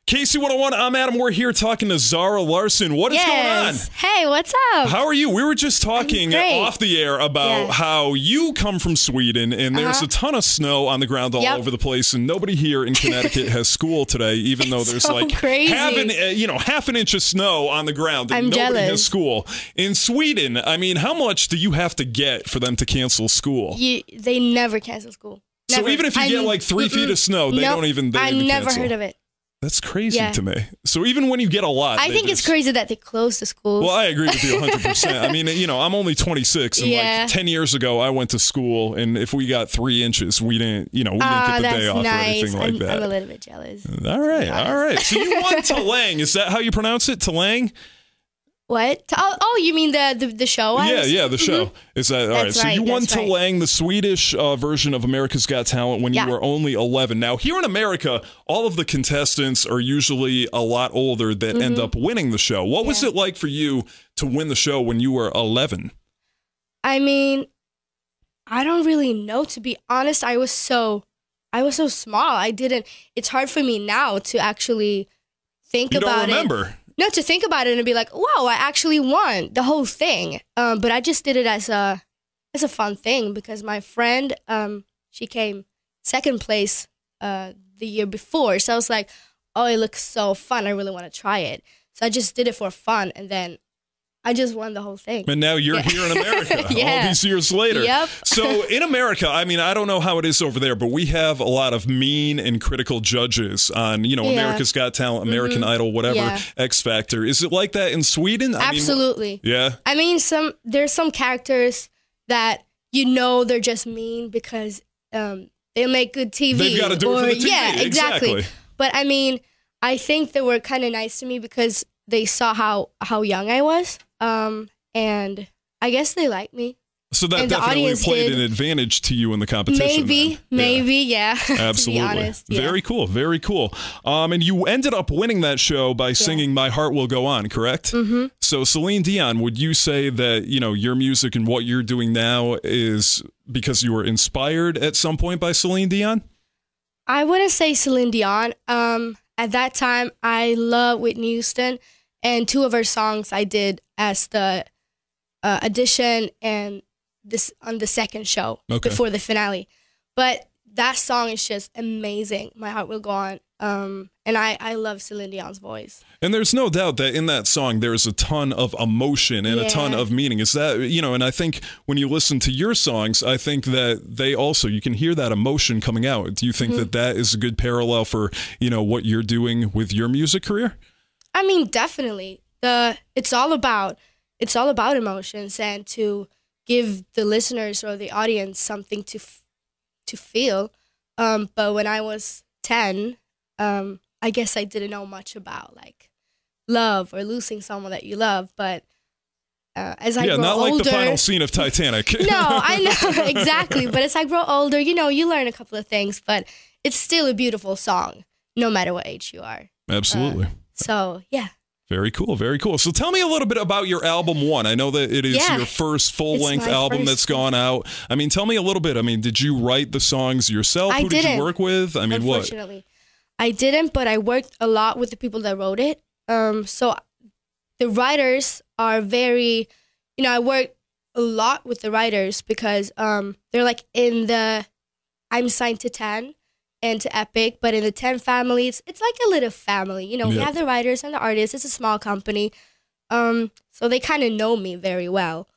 KC101, I'm Adam. We're here talking to Zara Larsson. What is going on? Hey, what's up? How are you? We were just talking off the air about how you come from Sweden, and there's a ton of snow on the ground all over the place, and nobody here in Connecticut has school today, even though there's half an inch of snow on the ground, and nobody has school. In Sweden, I mean, how much do you have to get for them to cancel school? They never cancel school. Never. So even if you get like 3 feet of snow, they don't even cancel. I never heard of it. That's crazy to me. So even when you get a lot, I think it's crazy that they close the schools. Well, I agree with you 100%. I mean, I'm only 26, and like 10 years ago, I went to school, and if we got 3 inches, we didn't get the day off or anything like that. I'm a little bit jealous. All right. So you won Talang. Is that how you pronounce it? Talang? What? Oh, you mean the show? Yeah, the show. Is that all right? So you won Talang, the Swedish version of America's Got Talent, when you were only 11. Now, here in America, all of the contestants are usually a lot older that end up winning the show. What was it like for you to win the show when you were 11? I mean, I don't really know, to be honest. I was so small. It's hard for me now to actually think about it. You don't remember? No, to think about it and be like, wow, I actually won the whole thing. But I just did it as a fun thing because my friend, she came second place the year before. So I was like, oh, it looks so fun. I really want to try it. So I just did it for fun, and then I just won the whole thing. And now you're here in America all these years later. Yep. So in America, I mean, I don't know how it is over there, but we have a lot of mean and critical judges on, America's Got Talent, American Idol, whatever, X Factor. Is it like that in Sweden? Absolutely. I mean, there's some characters that they're just mean because they make good TV. They've got to do it for the TV. Yeah, exactly. But I mean, I think they were kind of nice to me because they saw how young I was. And I guess they liked me. So that definitely played an advantage to you in the competition. Maybe, yeah. Absolutely. To be honest, Very cool. And you ended up winning that show by singing My Heart Will Go On, correct? Mm-hmm. So Celine Dion, would you say that, your music and what you're doing now is because you were inspired at some point by Celine Dion? I wouldn't say Celine Dion. At that time, I loved Whitney Houston. And 2 of her songs I did as the audition and this on the second show before the finale. But that song is just amazing. My Heart Will Go On. And I love Celine Dion's voice. And there's no doubt that in that song, there's a ton of emotion and a ton of meaning. Is that, and I think when you listen to your songs, I think that you can hear that emotion coming out. Do you think that is a good parallel for, what you're doing with your music career? I mean, definitely. It's all about emotions and to give the listeners or the audience something to feel. But when I was 10, I guess I didn't know much about like love or losing someone that you love. But as I grow older, not like the final scene of Titanic. No, I know exactly. But as I grow older, you learn a couple of things. But it's still a beautiful song, no matter what age you are. Absolutely. So, yeah. Very cool. So tell me a little bit about your album One. I know that it is your first full-length album that's gone out. I mean, tell me a little bit. I mean, did you write the songs yourself? Who did you work with? I mean, unfortunately, I didn't, but I worked a lot with the people that wrote it. So the writers are very, I worked a lot with the writers because they're like in the I'm signed to 10. And to Epic, but in the 10 family, it's like a little family. We have the writers and the artists. It's a small company. So they kind of know me very well.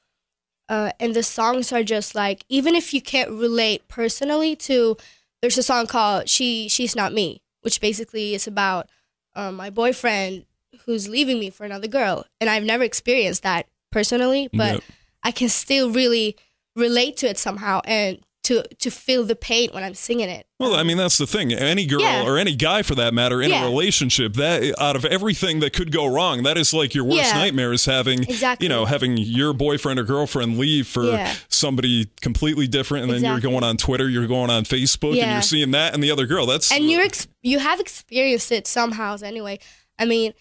And the songs are just like, even if you can't relate personally to, there's a song called She's Not Me, which basically is about my boyfriend who's leaving me for another girl. And I've never experienced that personally, but I can still really relate to it somehow and to feel the pain when I'm singing it. Well, I mean, that's the thing. Any girl or any guy, for that matter, in a relationship, that out of everything that could go wrong, that is like your worst nightmare is having, having your boyfriend or girlfriend leave for somebody completely different, and then you're going on Twitter, you're going on Facebook, and you're seeing that and the other girl. And you have experienced it somehow anyway. I mean,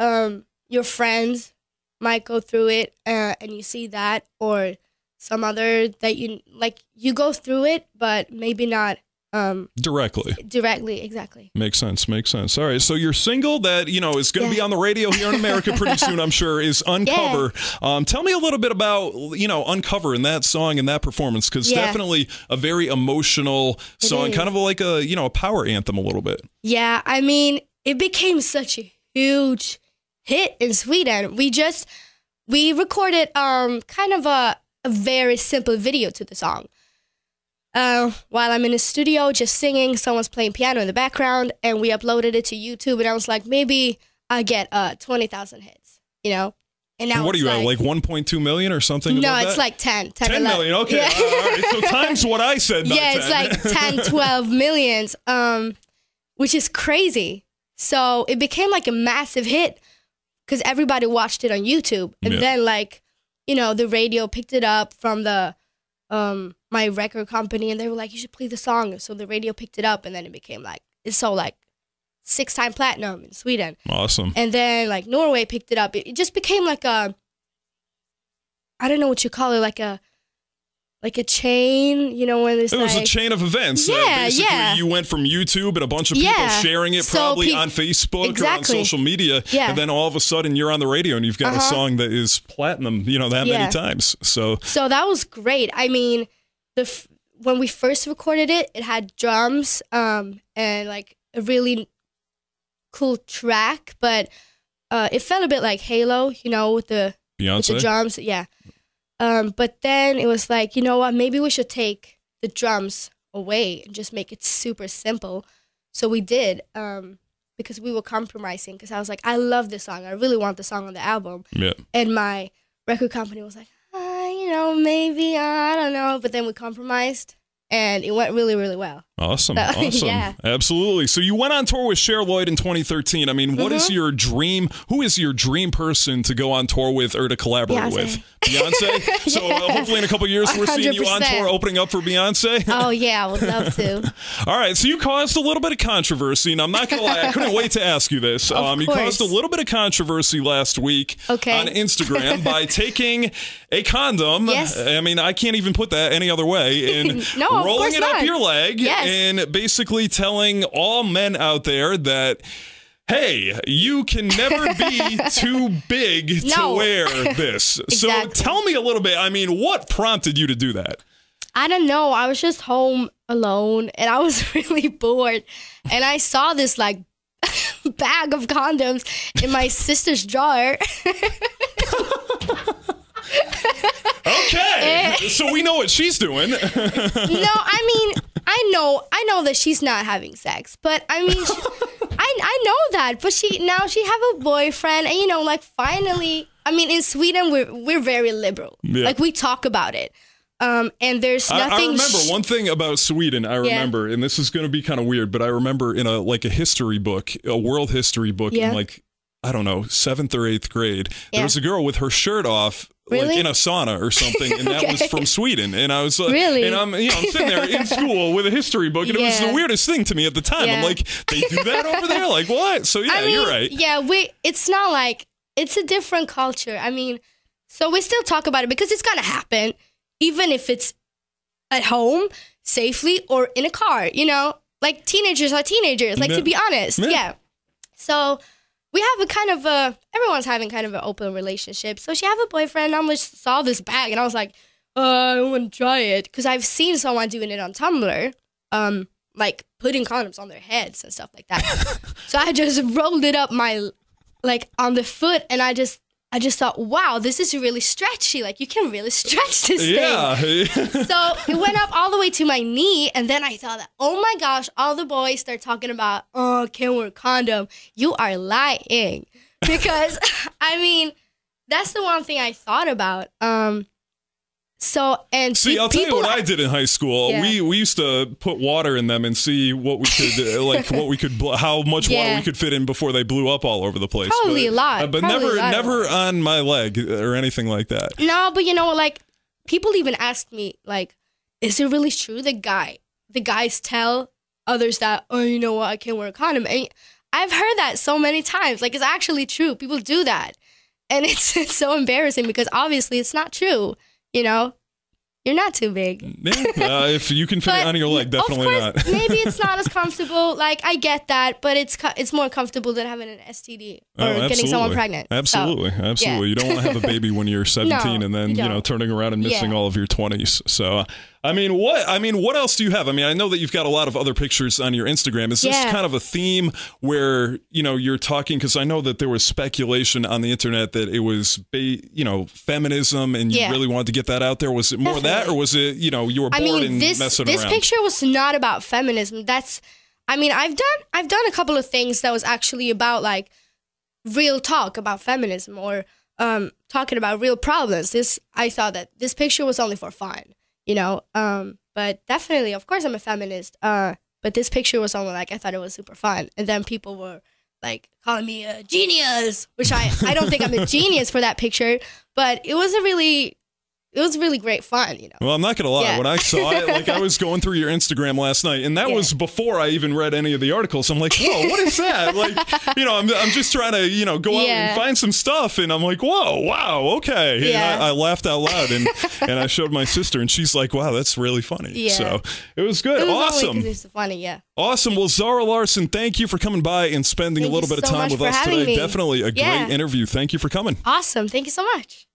your friends might go through it, and you see that, or some other that you go through it, but maybe not Directly, exactly. Makes sense. All right, so your single that, is going to be on the radio here in America pretty soon, I'm sure, is Uncover. Tell me a little bit about, Uncover and that song and that performance, because definitely a very emotional song, kind of like a, a power anthem a little bit. Yeah, I mean, it became such a huge hit in Sweden. We recorded kind of a very simple video to the song. While I'm in the studio just singing, someone's playing piano in the background, and we uploaded it to YouTube, and I was like, maybe I get 20,000 hits, And now what are you at, like 1.2 million or something? No, it's like 10 million. Okay, all right. So times what I said. Yeah, it's like 10, 12 millions, which is crazy. So it became like a massive hit because everybody watched it on YouTube, and then the radio picked it up from the my record company, and they were like, you should play the song. So the radio picked it up, and then it became it's so 6-time platinum in Sweden. Awesome. And then Norway picked it up. It just became I don't know what you call it, like a chain, when there's it was a chain of events. Basically, you went from YouTube and a bunch of people sharing it probably on Facebook or on social media. Yeah. And then all of a sudden you're on the radio and you've got a song that is platinum, that many times. So that was great. I mean, when we first recorded it, it had drums and a really cool track, but it felt a bit like Halo, with the drums. Yeah. But then it was like, you know what, maybe we should take the drums away and just make it super simple. So we did, because we were compromising, because I was like, I love this song. I really want the song on the album. Yeah. And my record company was like, maybe, I don't know. But then we compromised, and it went really, really well. Awesome. Yeah. Absolutely. So you went on tour with Cher Lloyd in 2013. I mean, what is your dream? Who is your dream person to go on tour with or to collaborate with? Beyonce? So hopefully in a couple of years, we're seeing you on tour opening up for Beyonce. Oh, yeah. I would love to. All right. So you caused a little bit of controversy, and I'm not going to lie, I couldn't wait to ask you this. You caused a little bit of controversy last week on Instagram by taking a condom. Yes. I mean, I can't even put that any other way. And rolling it up your leg. Yes. And basically telling all men out there that, hey, you can never be too big to wear this. Exactly. So tell me a little bit. I mean, what prompted you to do that? I don't know. I was just home alone, and I was really bored. And I saw this bag of condoms in my sister's drawer. Okay, so we know what she's doing. No, I mean, I know that she's not having sex, but I mean, I know that. But she have a boyfriend, and finally, I mean, in Sweden we're very liberal. Yeah. We talk about it, and there's nothing. I remember one thing about Sweden. I remember, and this is going to be kind of weird, but I remember in a history book, a world history book, in I don't know, 7th or 8th grade, there was a girl with her shirt off. Really? In a sauna or something, and that was from Sweden. And I was like, really? And I'm sitting there in school with a history book, and it was the weirdest thing to me at the time. I'm like, they do that over there? Like, what? So I mean, you're right. Yeah, it's not it's a different culture. I mean, so we still talk about it because it's gonna happen, even if it's at home, safely, or in a car, teenagers are teenagers, to be honest. Yeah. So we have everyone's having kind of an open relationship. So she have a boyfriend, and I just saw this bag, and I was like, I want to try it. Because I've seen someone doing it on Tumblr, putting condoms on their heads and stuff like that. So I just rolled it up on the foot, and I just thought, wow, this is really stretchy. You can really stretch this thing. So it went up all the way to my knee, and then I thought, oh my gosh, all the boys start talking about, oh, can't wear a condom. You are lying. Because, I mean, that's the one thing I thought about. See, I'll tell you what I did in high school. Yeah. We used to put water in them and see what we could, how much water we could fit in before they blew up all over the place. Probably a lot. But never on my leg or anything like that. No, but people even asked me, is it really true the guys tell others that, oh, you know what, I can't wear a condom? And I've heard that so many times. It's actually true. People do that. And it's so embarrassing because obviously it's not true. You're not too big. Yeah, if you can fit it on your leg, definitely of course, not. Maybe it's not as comfortable. Like, I get that, but it's more comfortable than having an STD or getting someone pregnant. Absolutely. So, absolutely. Yeah. You don't want to have a baby when you're 17 and then, turning around and missing all of your 20s. So, what else do you have? I mean, I know that you've got a lot of other pictures on your Instagram. Is this kind of a theme where, you're talking, because I know that there was speculation on the internet that it was, feminism and you really wanted to get that out there. Was it more that, or was it, you were bored and messing around? This picture was not about feminism. I've done a couple of things that was actually about like real talk about feminism or talking about real problems. I thought that this picture was only for fun. But definitely, of course, I'm a feminist. But this picture was only like, I thought it was super fun. And then people were like calling me a genius, which I don't think I'm a genius for that picture, but it was really great fun, Well, I'm not going to lie. When I saw it, I was going through your Instagram last night, and that was before I even read any of the articles. I'm like, whoa, what is that? I'm just trying to, go out and find some stuff, and I'm like, whoa, wow, okay. And I laughed out loud, and I showed my sister, and she's like, wow, that's really funny. Yeah. So it was good. It was awesome. It's funny, yeah. Awesome. Well, Zara Larsson, thank you for coming by and spending a little bit of time with us today. Definitely a great interview. Thank you for coming. Awesome. Thank you so much.